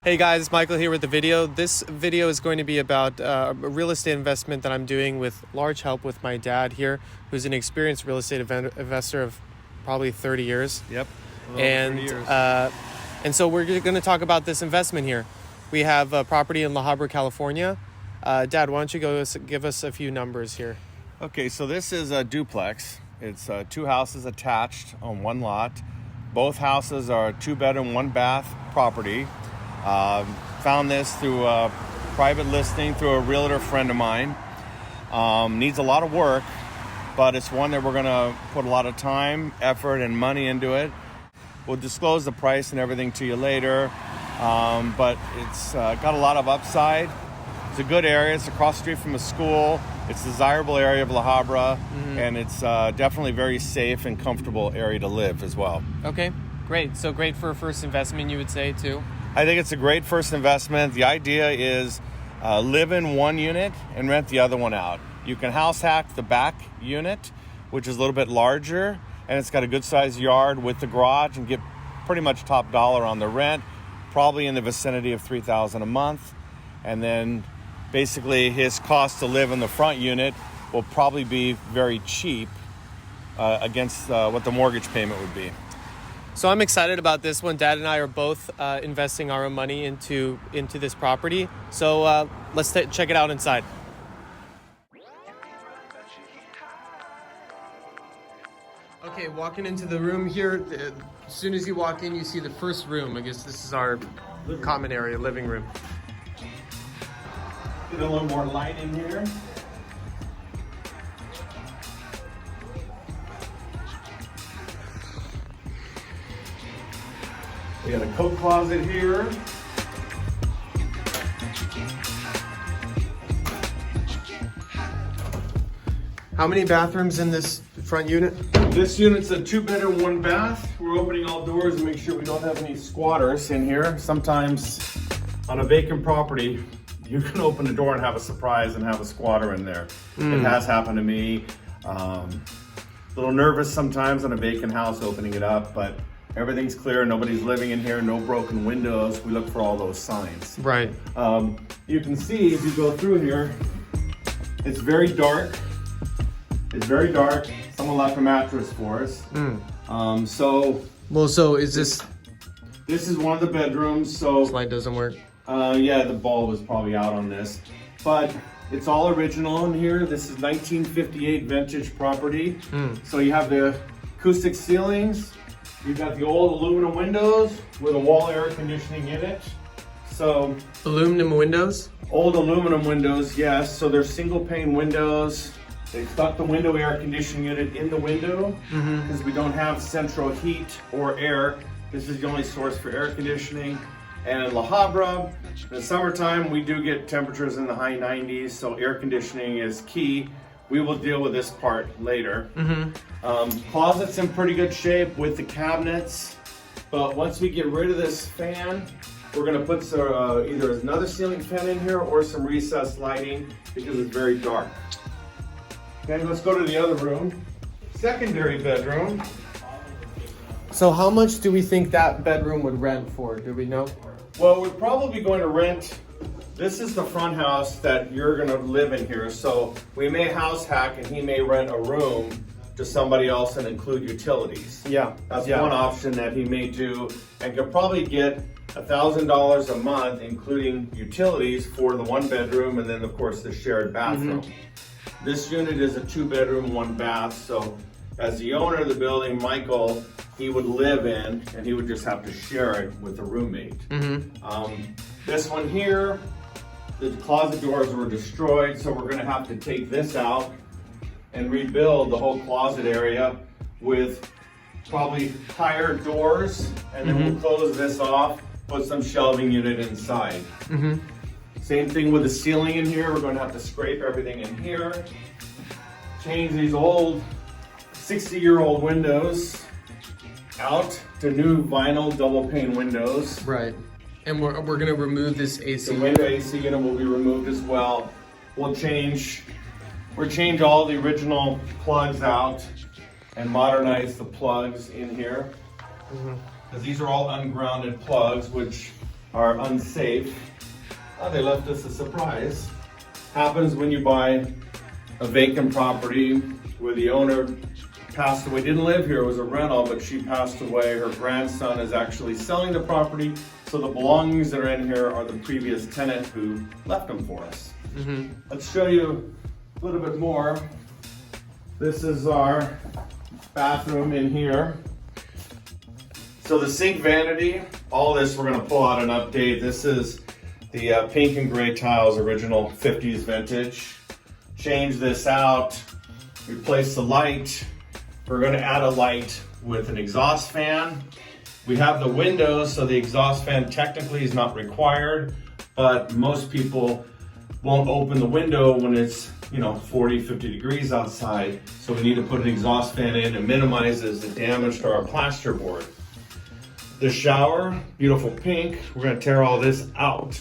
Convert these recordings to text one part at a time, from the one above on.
Hey guys, Michael here with the video. This video is going to be about a real estate investment that I'm doing with large help with my dad here, who's an experienced real estate investor of probably 30 years. Yep. And so we're going to talk about this investment here. We have a property in La Habra, California. Dad, why don't you give us a few numbers here? Okay, so this is a duplex. It's two houses attached on one lot. Both houses are 2-bedroom, 1-bath property. Found this through a private listing through a realtor friend of mine. Needs a lot of work, but it's one that we're going to put a lot of time, effort, and money into it. We'll disclose the price and everything to you later, but it's got a lot of upside. It's a good area. It's across the street from a school. It's a desirable area of La Habra, and it's definitely very safe and comfortable area to live as well. Okay, great. So great for a first investment, you would say, too? I think it's a great first investment. The idea is live in one unit and rent the other one out. You can house hack the back unit, which is a little bit larger, and it's got a good sized yard with the garage, and get pretty much top dollar on the rent, probably in the vicinity of $3,000 a month. And then basically his cost to live in the front unit will probably be very cheap against what the mortgage payment would be. So I'm excited about this one. Dad and I are both investing our own money into this property. So let's check it out inside. Okay, walking into the room here, as soon as you walk in, you see the first room. I guess this is our common area, living room. Get a little more light in here. We got a coat closet here. How many bathrooms in this front unit? This unit's a 2-bedroom, 1-bath. We're opening all doors to make sure we don't have any squatters in here. Sometimes on a vacant property, you can open the door and have a surprise and have a squatter in there. It has happened to me. A little nervous sometimes on a vacant house opening it up, but everything's clear, nobody's living in here, no broken windows. We look for all those signs. Right. You can see as you go through here, it's very dark. It's very dark. Someone left a mattress for us. So is this... This is one of the bedrooms, so... This light doesn't work. Yeah, the bulb was probably out on this. But it's all original in here. This is 1958 vintage property. So you have the acoustic ceilings. You've got the old aluminum windows with a wall air conditioning in it. So aluminum windows? Old aluminum windows, yes. So they're single pane windows. They stuck the window air conditioning unit in the window because we don't have central heat or air. This is the only source for air conditioning. And in La Habra, in the summertime, we do get temperatures in the high 90s, so air conditioning is key. We will deal with this part later. Closet's in pretty good shape with the cabinets, but once we get rid of this fan, we're gonna put either another ceiling fan in here or some recessed lighting because it's very dark. Okay, let's go to the other room. Secondary bedroom. So how much do we think that bedroom would rent for? Do we know? Well, we're probably going to rent. This is the front house that you're going to live in here. So we may house hack and he may rent a room to somebody else and include utilities. Yeah. That's one option that he may do, and could probably get $1,000 a month, including utilities for the 1-bedroom and then of course the shared bathroom. This unit is a 2-bedroom, 1-bath. So as the owner of the building, Michael, he would live in, and he would just have to share it with a roommate. This one here, the closet doors were destroyed, so we're gonna have to take this out and rebuild the whole closet area with probably higher doors, and then we'll close this off, put some shelving unit inside. Same thing with the ceiling in here. We're gonna have to scrape everything in here, change these old 60-year-old windows out to new vinyl double pane windows. Right. And we're going to remove this AC The window AC unit will be removed as well. We'll change all the original plugs out and modernize the plugs in here. Because these are all ungrounded plugs, which are unsafe. Oh, they left us a surprise. Happens when you buy a vacant property where the owner passed away, didn't live here, it was a rental, but she passed away. Her grandson is actually selling the property, so the belongings that are in here are the previous tenant who left them for us. Let's show you a little bit more. This is our bathroom in here. So the sink vanity, all this we're gonna pull out and update. This is the pink and gray tiles, original 50s vintage. Change this out, replace the light. We're gonna add a light with an exhaust fan. We have the windows, so the exhaust fan technically is not required, but most people won't open the window when it's 40, 50 degrees outside. So we need to put an exhaust fan in. It minimizes the damage to our plasterboard. The shower, beautiful pink. We're gonna tear all this out.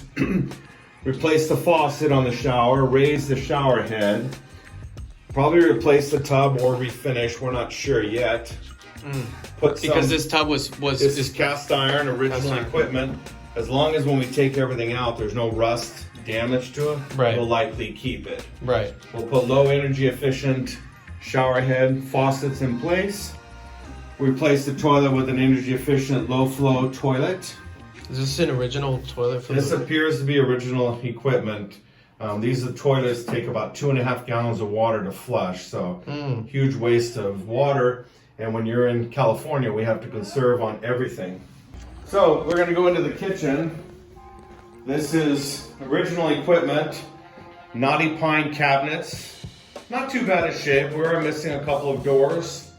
Replace the faucet on the shower, raise the shower head. Probably replace the tub or refinish, we're not sure yet. Because this tub was this is cast iron, original equipment. As long as when we take everything out, there's no rust damage to it, we'll likely keep it. Right. We'll put low energy efficient shower head faucets in place. Replace the toilet with an energy efficient low flow toilet. Is this an original toilet for this? Appears to be original equipment. These toilets take about 2.5 gallons of water to flush, so huge waste of water. And when you're in California, we have to conserve on everything. So we're gonna go into the kitchen. This is original equipment, knotty pine cabinets. Not too bad a shape. We are missing a couple of doors.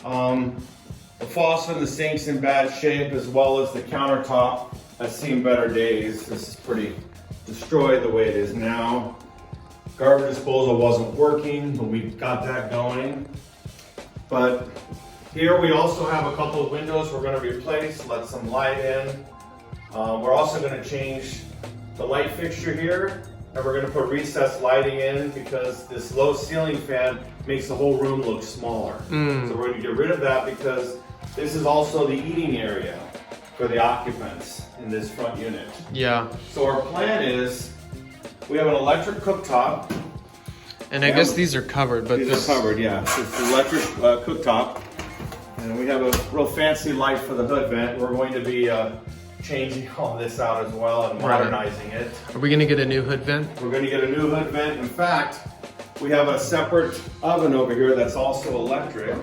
The faucet and the sink's in bad shape, as well as the countertop has seen better days. This is pretty destroyed the way it is now. Garbage disposal wasn't working, but we got that going. But here we also have a couple of windows we're going to replace, let some light in. We're also going to change the light fixture here, and we're going to put recessed lighting in because this low ceiling fan makes the whole room look smaller. So we're going to get rid of that because this is also the eating area for the occupants in this front unit. Yeah. So our plan is we have an electric cooktop. And I guess these are covered, but these are covered, yeah. It's the electric cooktop. And we have a real fancy light for the hood vent. We're going to be changing all this out as well and modernizing it. Are we going to get a new hood vent? We're going to get a new hood vent. In fact, we have a separate oven over here that's also electric.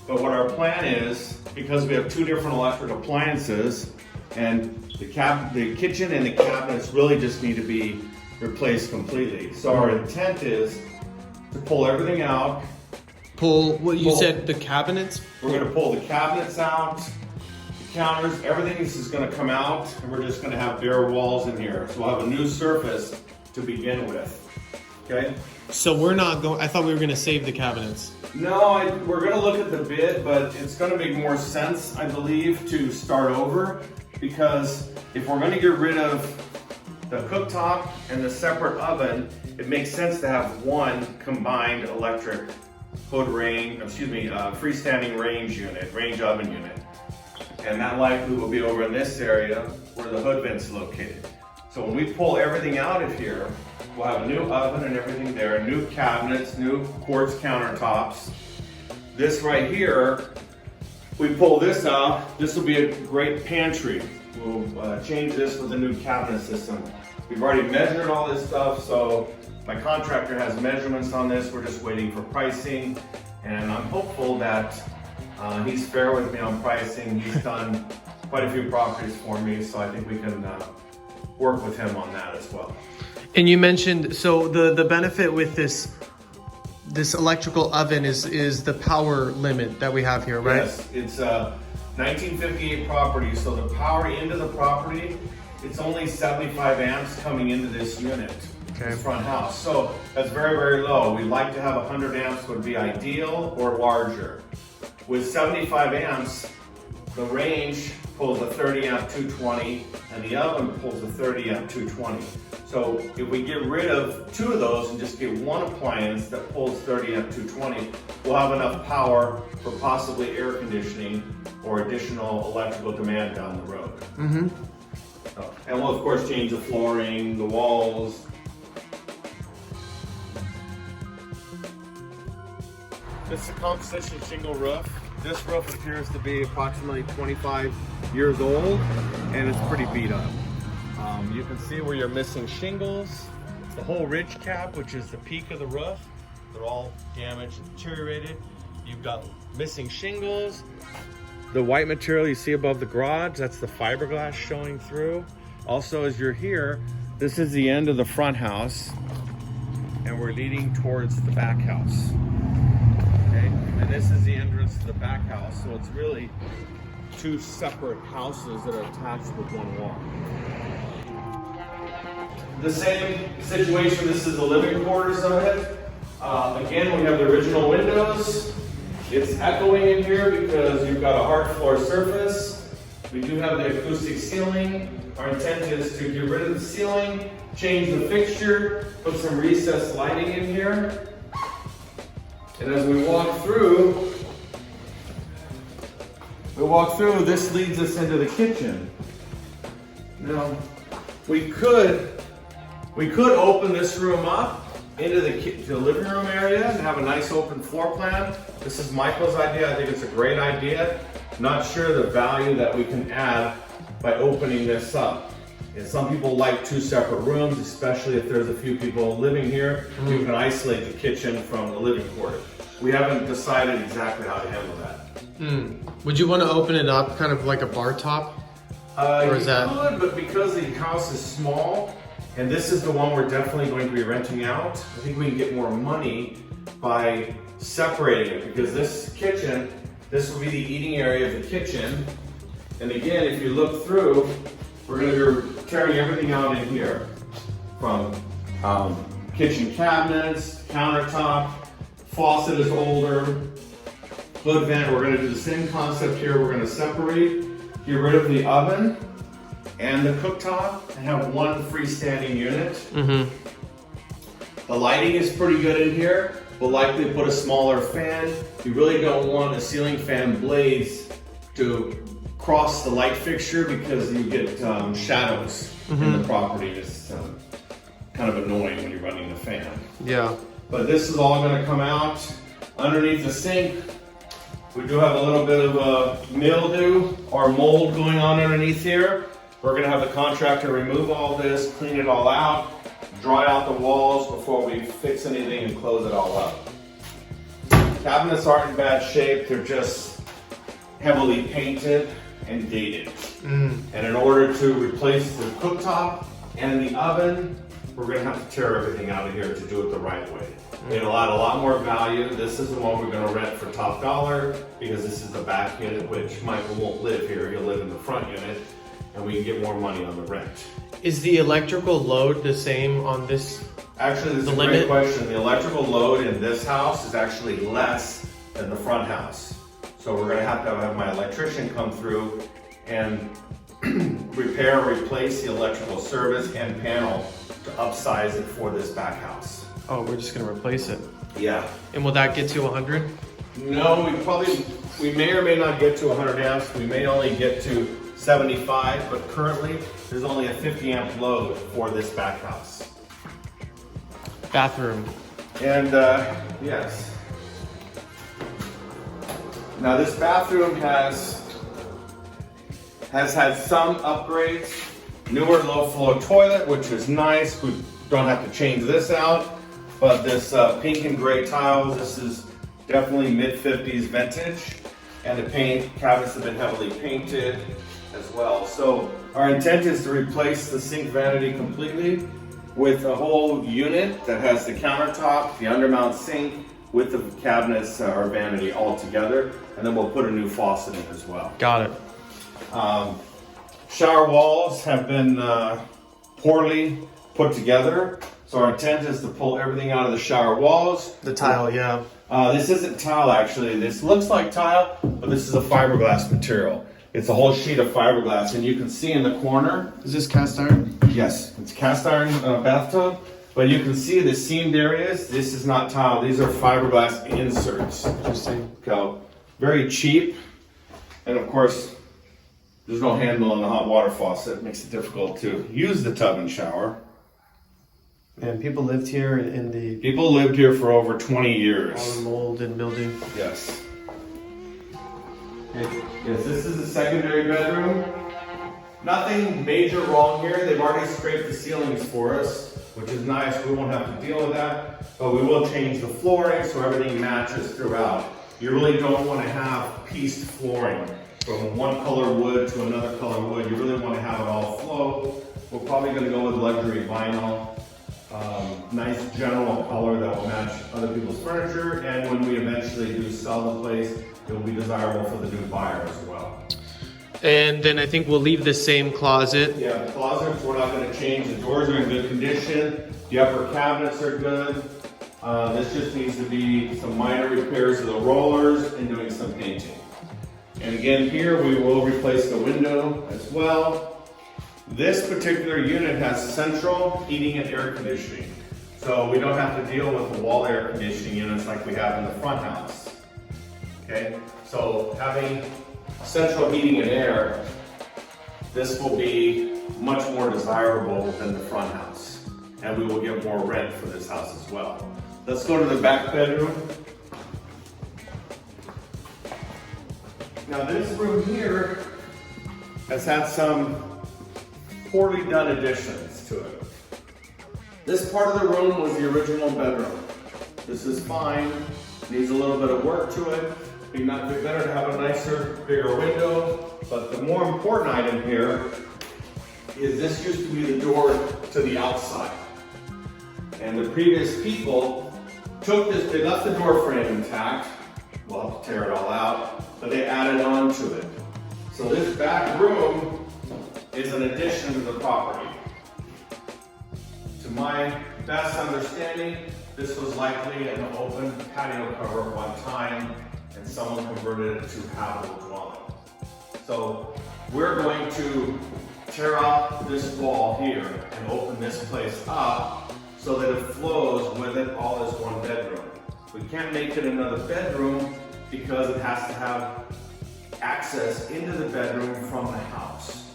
But what our plan is, because we have two different electric appliances, and the kitchen and the cabinets really just need to be replaced completely. So our intent is to pull everything out. You said the cabinets? We're going to pull the cabinets out, the counters, everything is going to come out, and we're just going to have bare walls in here. So we'll have a new surface to begin with. Okay? So we're not going, I thought we were going to save the cabinets. No, we're going to look at the bid, but it's going to make more sense, I believe, to start over, because if we're going to get rid of the cooktop and the separate oven, it makes sense to have one combined electric freestanding range oven unit. And that likely will be over in this area where the hood vent's located. So when we pull everything out of here, we'll have a new oven and everything there, new cabinets, new quartz countertops. This right here, we pull this out, this will be a great pantry. We'll change this with a new cabinet system. We've already measured all this stuff, so my contractor has measurements on this. We're just waiting for pricing, and I'm hopeful that he's fair with me on pricing. He's done quite a few properties for me, so I think we can work with him on that as well. And you mentioned, so the benefit with this electrical oven is the power limit that we have here, right? Yes, it's 1958 property, so the power into the property, it's only 75 amps coming into this unit, this front house. So that's very, very low. We like to have 100 amps would be ideal or larger. With 75 amps, the range pulls a 30 amp 220 and the oven pulls a 30 amp 220. So if we get rid of two of those and just get one appliance that pulls 30 amp 220, we'll have enough power for possibly air conditioning or additional electrical demand down the road. And we'll of course change the flooring, the walls. This is a composition shingle roof. This roof appears to be approximately 25 years old and it's pretty beat up. You can see where you're missing shingles. The whole ridge cap, which is the peak of the roof, they're all damaged and deteriorated. You've got missing shingles. The white material you see above the garage, that's the fiberglass showing through. Also, as you're here, this is the end of the front house and we're leading towards the back house. Okay, and this is the entrance to the back house. So it's really two separate houses that are attached with one wall. The same situation, this is the living quarters of it. Again, we have the original windows. It's echoing in here because you've got a hard floor surface. We do have the acoustic ceiling. Our intent is to get rid of the ceiling, change the fixture, put some recessed lighting in here. And as we walk through, this leads us into the kitchen. Now, we could open this room up into the living room area and have a nice open floor plan. This is Michael's idea. I think it's a great idea. Not sure the value that we can add by opening this up. And some people like two separate rooms, especially if there's a few people living here. You can isolate the kitchen from the living quarter. We haven't decided exactly how to handle that. Would you want to open it up kind of like a bar top? Or is that... could, but because the house is small, and this is the one we're definitely going to be renting out, I think we can get more money by separating it, because this kitchen, this will be the eating area of the kitchen. And again, if you look through, we're going to be tearing everything out in here. From kitchen cabinets, countertop, faucet is older, hood vent. We're going to do the same concept here. We're going to separate, get rid of the oven and the cooktop and have one freestanding unit. The lighting is pretty good in here. We'll likely put a smaller fan. You really don't want a ceiling fan blaze to cross the light fixture because you get shadows in the property. It's kind of annoying when you're running the fan. Yeah. But this is all going to come out. Underneath the sink, we do have a little bit of a mildew or mold going on underneath here. We're going to have the contractor remove all this, clean it all out, dry out the walls before we fix anything and close it all up. Cabinets aren't in bad shape. They're just heavily painted and dated. And in order to replace the cooktop and the oven, we're going to have to tear everything out of here to do it the right way. It'll add a lot more value. This is the one we're going to rent for top dollar because this is the back unit, which Michael won't live here. He'll live in the front unit, and we can get more money on the rent. Is the electrical load the same on this? Actually, this is a great question. The electrical load in this house is actually less than the front house. So we're going to have my electrician come through and repair or replace the electrical service and panel to upsize it for this back house. Oh, we're just going to replace it. Yeah. And will that get to 100? No, we may or may not get to 100 amps. We may only get to 75, but currently there's only a 50 amp load for this back house. Bathroom. And yes. Now this bathroom has had some upgrades. Newer low flow toilet, which is nice. We don't have to change this out. But this pink and gray tiles, this is definitely mid-50s vintage. And the paint cabinets have been heavily painted as well. So our intent is to replace the sink vanity completely with a whole unit that has the countertop, the undermount sink, with the cabinets or vanity all together. And then we'll put a new faucet in as well. Got it. Shower walls have been poorly put together. So our intent is to pull everything out of the shower walls. The tile, yeah. This isn't tile actually. This looks like tile, but this is a fiberglass material. It's a whole sheet of fiberglass, and you can see in the corner. Is this cast iron? Yes, it's cast iron bathtub, but you can see the seamed areas. This is not tile. These are fiberglass inserts. Interesting. So very cheap, and of course, There's no handle on the hot water faucet. It makes it difficult to use the tub and shower. And people lived here in the... People lived here for over 20 years. All the mold and mildew. Yes. Yes, this is the secondary bedroom. Nothing major wrong here. They've already scraped the ceilings for us, which is nice. We won't have to deal with that. But we will change the flooring so everything matches throughout. You really don't want to have pieced flooring from one color wood to another color wood. You really want to have it all flow. We're probably going to go with luxury vinyl. Nice general color that will match other people's furniture. And when we eventually do sell the place, it will be desirable for the new buyer as well. And then I think we'll leave the same closet. Yeah, the closets, we're not going to change. The doors are in good condition. The upper cabinets are good. This just needs to be some minor repairs to the rollers and doing some painting. And again, here we will replace the window as well. This particular unit has central heating and air conditioning. So we don't have to deal with the wall air conditioning units like we have in the front house. Okay, so having central heating and air, this will be much more desirable than the front house. And we will get more rent for this house as well. Let's go to the back bedroom. Now this room here has had some poorly done additions to it. This part of the room was the original bedroom. This is fine, needs a little bit of work to it. It'd be better to have a nicer, bigger window. But the more important item here is this used to be the door to the outside. And the previous people took this, they left the door frame intact. We'll have to tear it all out, but they added on to it. So this back room is an addition to the property. To my best understanding, this was likely an open patio cover at one time, and someone converted it to habitable dwelling. So we're going to tear out this wall here and open this place up so that it flows with it all as one bedroom. We can't make it another bedroom because it has to have access into the bedroom from the house.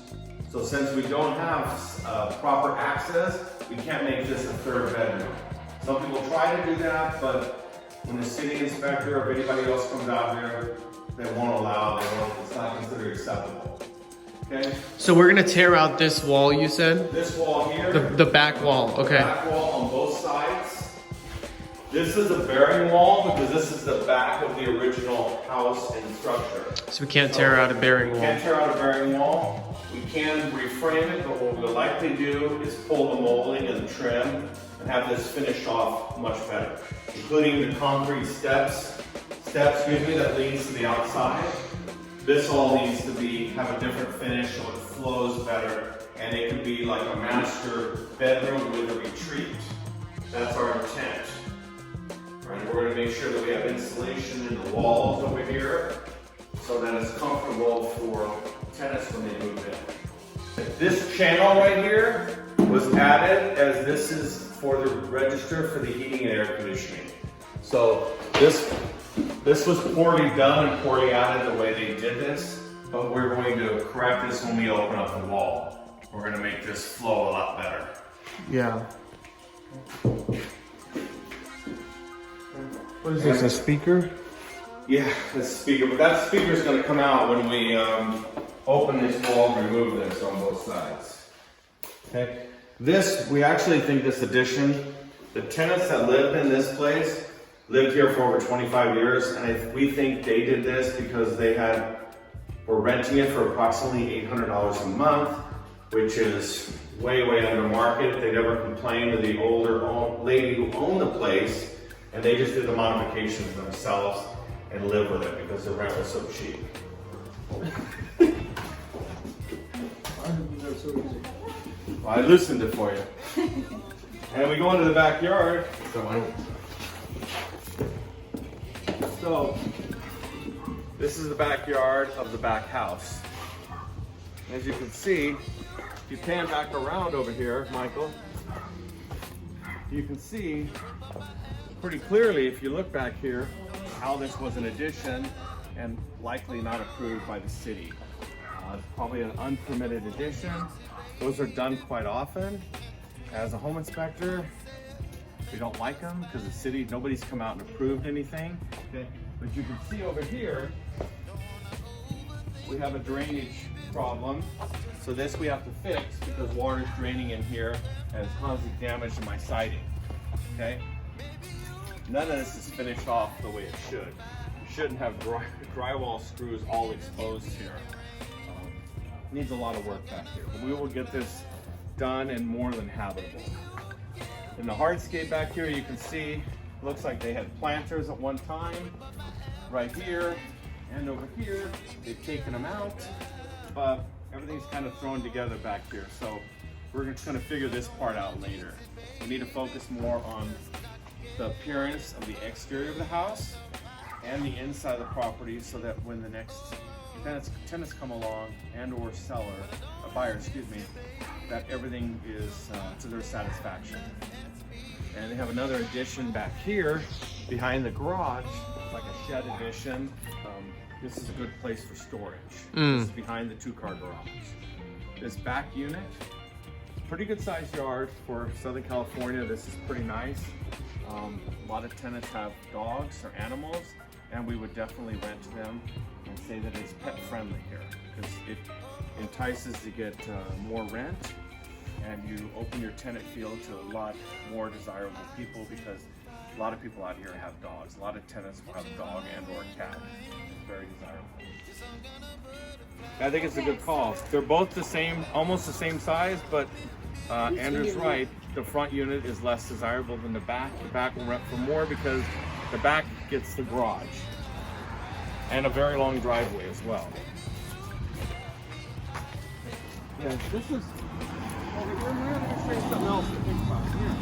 So since we don't have proper access, we can't make this a third bedroom. Some people try to do that, but when the city inspector or anybody else comes out here, they won't allow, it's not considered acceptable. Okay? So we're gonna tear out this wall, you said? This wall here. The back wall, okay. The back wall on both sides. This is a bearing wall because this is the back of the original house and structure. So we can't tear out a bearing wall. We can't tear out a bearing wall. We can reframe it, but what we'll likely do is pull the molding and the trim and have this finished off much better, including the concrete steps that leads to the outside. This all needs to have a different finish so it flows better, and it can be like a master bedroom with a retreat. That's our intent. Right, we're going to make sure that we have insulation in the walls over here so that it's comfortable for tenants when they move in. This channel right here was added as this is for the register for the heating and air conditioning. So this was poorly done and poorly added the way they did this, but we're going to correct this when we open up the wall. We're going to make this flow a lot better. Yeah. What is this, a speaker? Yeah, the speaker, but that speaker is going to come out when we open this wall and remove this on both sides. Okay. We actually think this addition, the tenants that lived in this place lived here for over 25 years, and we think they did this because they were renting it for approximately $800 a month, which is way, way under market. They never complained to the older lady who owned the place, and they just did the modifications themselves and live with it because the rent was so cheap. Well, I loosened it for you. And we go into the backyard. So, this is the backyard of the back house. As you can see, if you pan back around over here, Michael, you can see pretty clearly, if you look back here, how this was an addition and likely not approved by the city. It's probably an unpermitted addition. Those are done quite often. As a home inspector, we don't like them because the city, nobody's come out and approved anything. Okay, but you can see over here, we have a drainage problem. So this we have to fix because water is draining in here and it's causing damage to my siding. Okay, none of this is finished off the way it should. You shouldn't have drywall screws all exposed here. Needs a lot of work back here, but we will get this done and more than habitable. In the hardscape back here, you can see, looks like they had planters at one time, right here and over here. They've taken them out, but everything's kind of thrown together back here. So we're just gonna figure this part out later. We need to focus more on the appearance of the exterior of the house and the inside of the property so that when the next tenants come along and or buyer, excuse me, that everything is to their satisfaction. And they have another addition back here behind the garage, like a shed addition. This is a good place for storage. This is behind the 2-car garage. This back unit, pretty good sized yard for Southern California. This is pretty nice. A lot of tenants have dogs or animals, and we would definitely rent to them and say that it's pet friendly here because it entices to get more rent, and you open your tenant field to a lot more desirable people because a lot of people out here have dogs. A lot of tenants will have a dog and or a cat. It's very desirable. I think it's a good call. They're both the same, almost the same size, but Andrew's right. The front unit is less desirable than the back. The back will rent for more because the back gets the garage and a very long driveway as well. Yeah, this is over here. We're going to show you something else to think about here.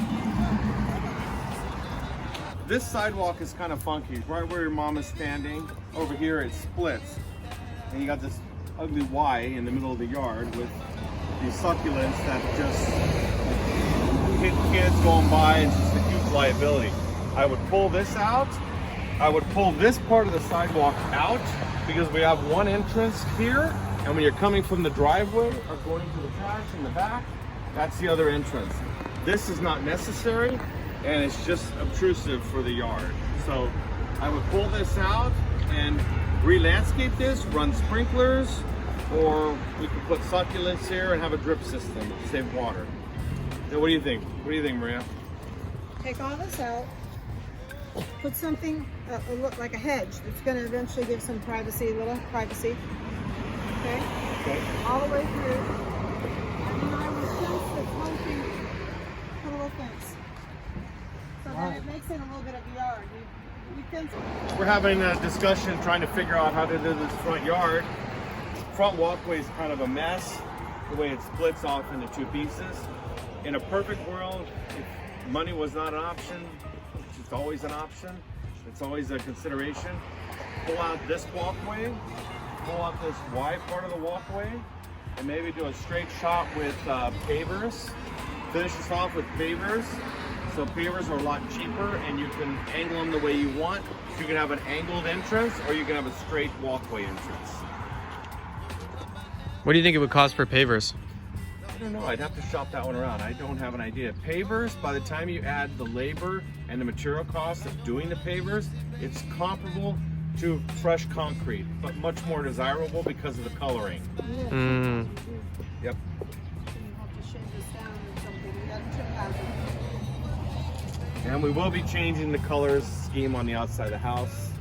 This sidewalk is kind of funky. Right where your mom is standing, over here it splits, and you got this ugly Y in the middle of the yard with these succulents that just hit kids going by, and it's just a huge liability. I would pull this out. I would pull this part of the sidewalk out because we have one entrance here, and when you're coming from the driveway or going to the trash in the back, that's the other entrance. This is not necessary, and it's just obtrusive for the yard. So I would pull this out and re-landscape this, run sprinklers, or we could put succulents here and have a drip system to save water. Now, what do you think? What do you think, Maria? Take all this out, put something look like a hedge that's going to eventually give some privacy, little privacy. Okay? Okay. All the way through. And then I would fence the smoking, put a little fence. So that it makes it a little bit of a yard. We fence it. We're having a discussion trying to figure out how to do this front yard. Front walkway is kind of a mess, the way it splits off into two pieces. In a perfect world, if money was not an option, which is always an option, it's always a consideration, pull out this walkway, pull out this wide part of the walkway, and maybe do a straight shot with pavers. Finish this off with pavers. So pavers are a lot cheaper, and you can angle them the way you want. You can have an angled entrance, or you can have a straight walkway entrance. What do you think it would cost for pavers? I don't know, I'd have to shop that one around. I don't have an idea. Pavers, by the time you add the labor and the material cost of doing the pavers, it's comparable to fresh concrete, but much more desirable because of the coloring. Yep. And we will be changing the colors scheme on the outside of the house.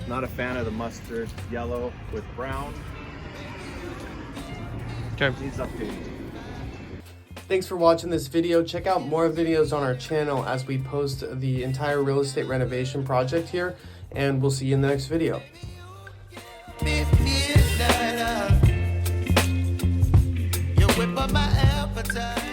Not a fan of the mustard yellow with brown. Okay. Needs updating. Thanks for watching this video. Check out more videos on our channel as we post the entire real estate renovation project here, and we'll see you in the next video. You whip up my appetite.